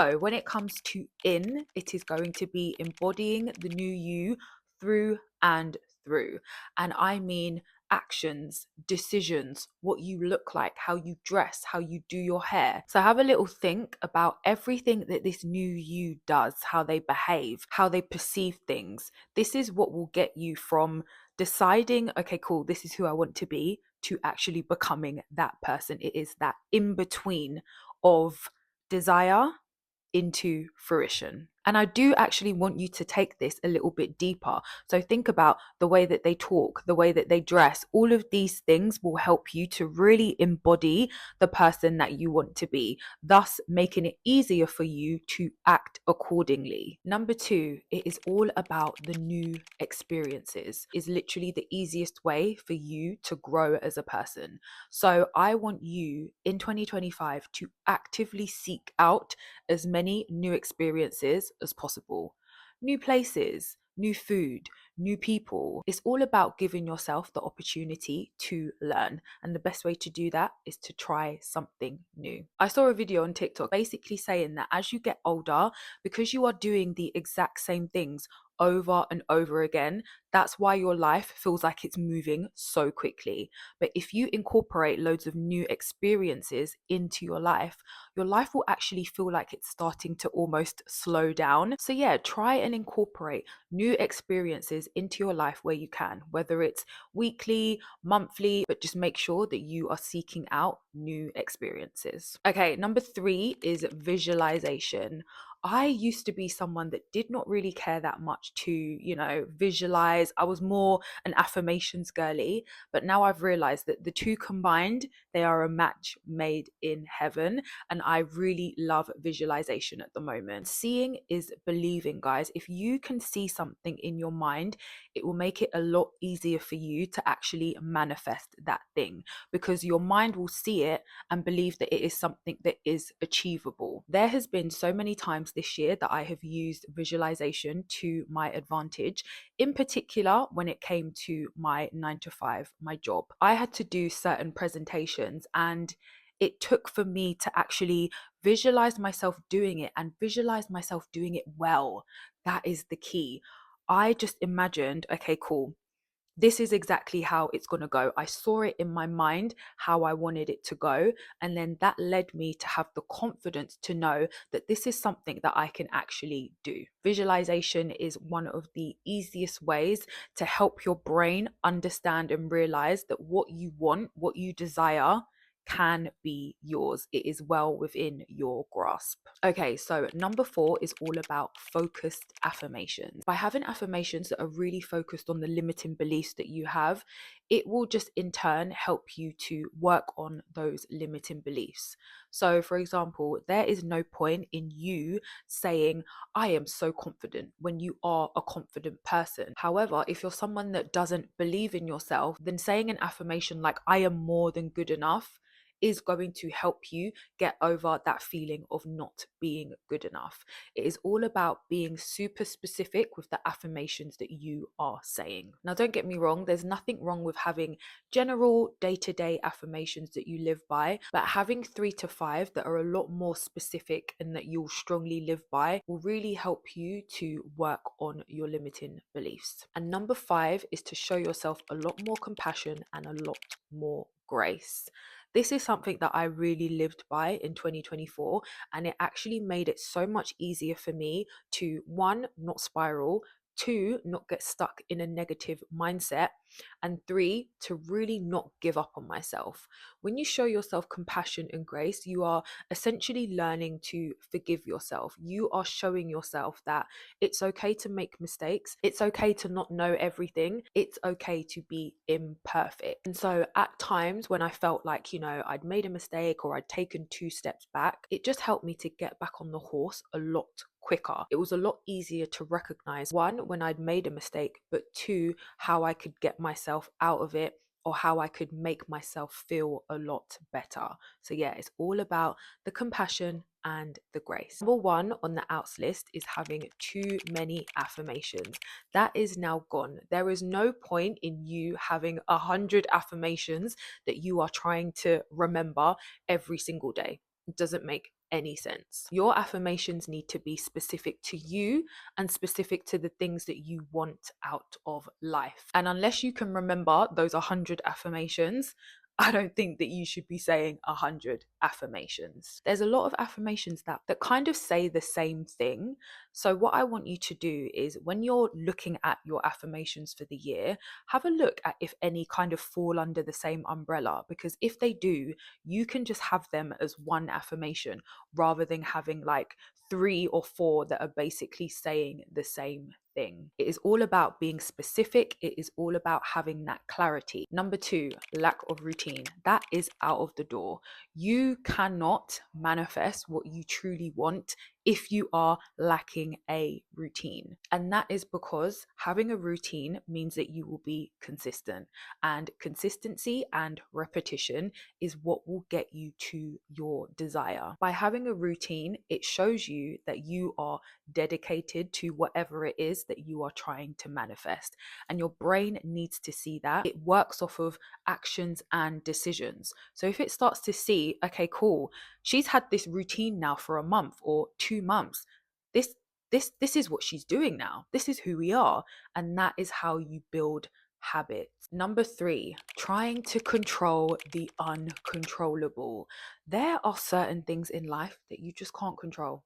So when it comes to in, it is going to be embodying the new you through and through. And I mean actions, decisions, what you look like, how you dress, how you do your hair. So have a little think about everything that this new you does, how they behave, how they perceive things. This is what will get you from deciding, okay, cool, this is who I want to be, to actually becoming that person. It is that in between of desire into fruition. And I do actually want you to take this a little bit deeper. So think about the way that they talk, the way that they dress. All of these things will help you to really embody the person that you want to be, thus making it easier for you to act accordingly. Number two, it is all about the new experiences. Is literally the easiest way for you to grow as a person. So I want you in 2025 to actively seek out as many new experiences as possible. New places, new food, new people. It's all about giving yourself the opportunity to learn. And the best way to do that is to try something new. I saw a video on TikTok basically saying that as you get older, because you are doing the exact same things over and over again, that's why your life feels like it's moving so quickly. But if you incorporate loads of new experiences into your life will actually feel like it's starting to almost slow down. So yeah, try and incorporate new experiences into your life where you can, whether it's weekly, monthly, but just make sure that you are seeking out new experiences. Okay, number three is visualization. I used to be someone that did not really care that much to, visualize. I was more an affirmations girly, but now I've realized that the two combined, they are a match made in heaven. And I really love visualization at the moment. Seeing is believing, guys. If you can see something in your mind, it will make it a lot easier for you to actually manifest that thing, because your mind will see it and believe that it is something that is achievable. There has been so many times this year that I have used visualization to my advantage, in particular when it came to my 9 to 5, my job. I had to do certain presentations, and it took for me to actually visualize myself doing it and visualize myself doing it well. That is the key. I just imagined, okay, cool. This is exactly how it's going to go. I saw it in my mind how I wanted it to go. And then that led me to have the confidence to know that this is something that I can actually do. Visualization is one of the easiest ways to help your brain understand and realize that what you want, what you desire, can be yours. It is well within your grasp. Okay, so number four is all about focused affirmations. By having affirmations that are really focused on the limiting beliefs that you have, it will just in turn help you to work on those limiting beliefs. So, for example, there is no point in you saying, I am so confident, when you are a confident person. However, if you're someone that doesn't believe in yourself, then saying an affirmation like, I am more than good enough, is going to help you get over that feeling of not being good enough. It is all about being super specific with the affirmations that you are saying. Now, don't get me wrong, there's nothing wrong with having general day-to-day affirmations that you live by, but having 3 to 5 that are a lot more specific and that you'll strongly live by will really help you to work on your limiting beliefs. And number 5 is to show yourself a lot more compassion and a lot more grace. This is something that I really lived by in 2024, and it actually made it so much easier for me to, one, not spiral, two, not get stuck in a negative mindset, and three, to really not give up on myself. When you show yourself compassion and grace, you are essentially learning to forgive yourself. You are showing yourself that it's okay to make mistakes. It's okay to not know everything. It's okay to be imperfect. And so at times when I felt like, I'd made a mistake or I'd taken 2 steps back, it just helped me to get back on the horse a lot quicker. It was a lot easier to recognize, one, when I'd made a mistake, but two, how I could get myself out of it, or how I could make myself feel a lot better. So yeah, it's all about the compassion and the grace. Number 1 on the outs list is having too many affirmations. That is now gone. There is no point in you having 100 affirmations that you are trying to remember every single day. It doesn't make any sense. Your affirmations need to be specific to you and specific to the things that you want out of life. And unless you can remember those 100 affirmations, I don't think that you should be saying 100 affirmations. There's a lot of affirmations that kind of say the same thing. So what I want you to do is, when you're looking at your affirmations for the year, have a look at if any kind of fall under the same umbrella, because if they do, you can just have them as one affirmation rather than having like 3 or 4 that are basically saying the same thing. It is all about being specific. It is all about having that clarity. Number 2, lack of routine. That is out of the door. You cannot manifest what you truly want if you are lacking a routine. And that is because having a routine means that you will be consistent. And consistency and repetition is what will get you to your desire. By having a routine, it shows you that you are dedicated to whatever it is that you are trying to manifest. And your brain needs to see that. It works off of actions and decisions. So if it starts to see, okay, cool, she's had this routine now for a month or 2 months. This is what she's doing now. This is who we are. And that is how you build habits. Number 3, trying to control the uncontrollable. There are certain things in life that you just can't control.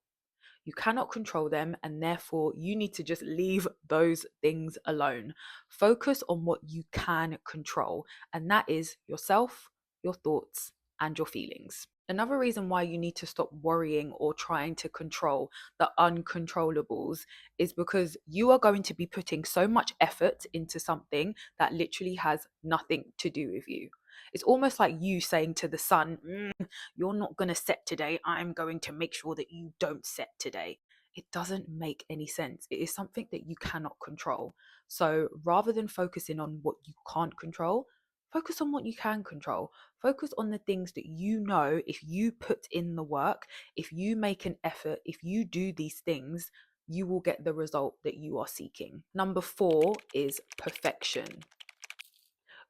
You cannot control them, and therefore you need to just leave those things alone. Focus on what you can control, and that is yourself, your thoughts, and your feelings. Another reason why you need to stop worrying or trying to control the uncontrollables is because you are going to be putting so much effort into something that literally has nothing to do with you. It's almost like you saying to the sun, you're not going to set today. I'm going to make sure that you don't set today. It doesn't make any sense. It is something that you cannot control. So rather than focusing on what you can't control, focus on what you can control. Focus on the things that you know, if you put in the work, if you make an effort, if you do these things, you will get the result that you are seeking. Number 4 is perfection.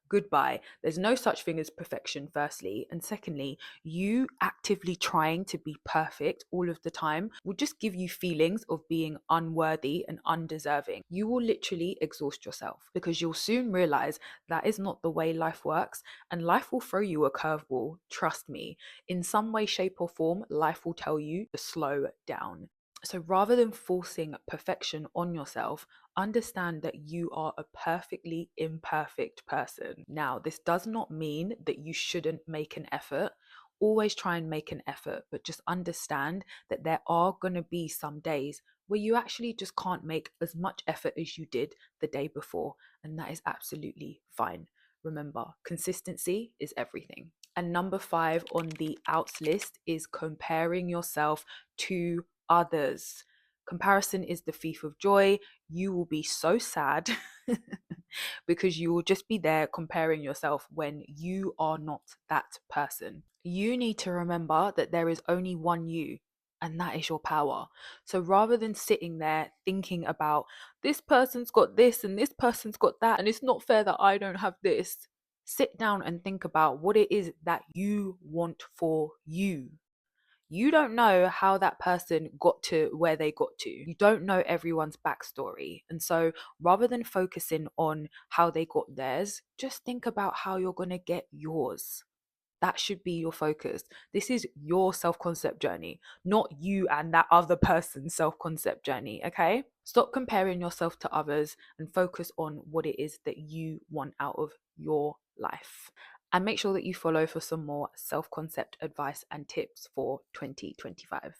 Goodbye. There's no such thing as perfection, firstly. And secondly, you actively trying to be perfect all of the time will just give you feelings of being unworthy and undeserving. You will literally exhaust yourself, because you'll soon realize that is not the way life works, and life will throw you a curveball. Trust me. In some way, shape, or form, life will tell you to slow down. So rather than forcing perfection on yourself, understand that you are a perfectly imperfect person. Now, this does not mean that you shouldn't make an effort. Always try and make an effort, but just understand that there are going to be some days where you actually just can't make as much effort as you did the day before, and that is absolutely fine. Remember, consistency is everything. And number 5 on the outs list is comparing yourself to others. Comparison is the thief of joy. You will be so sad because you will just be there comparing yourself when you are not that person. You need to remember that there is only one you, and that is your power. So rather than sitting there thinking about this person's got this and this person's got that, and it's not fair that I don't have this, sit down and think about what it is that you want for you. You don't know how that person got to where they got to. You don't know everyone's backstory. And so rather than focusing on how they got theirs, just think about how you're going to get yours. That should be your focus. This is your self-concept journey, not you and that other person's self-concept journey, okay? Stop comparing yourself to others and focus on what it is that you want out of your life. And make sure that you follow for some more self-concept advice and tips for 2025.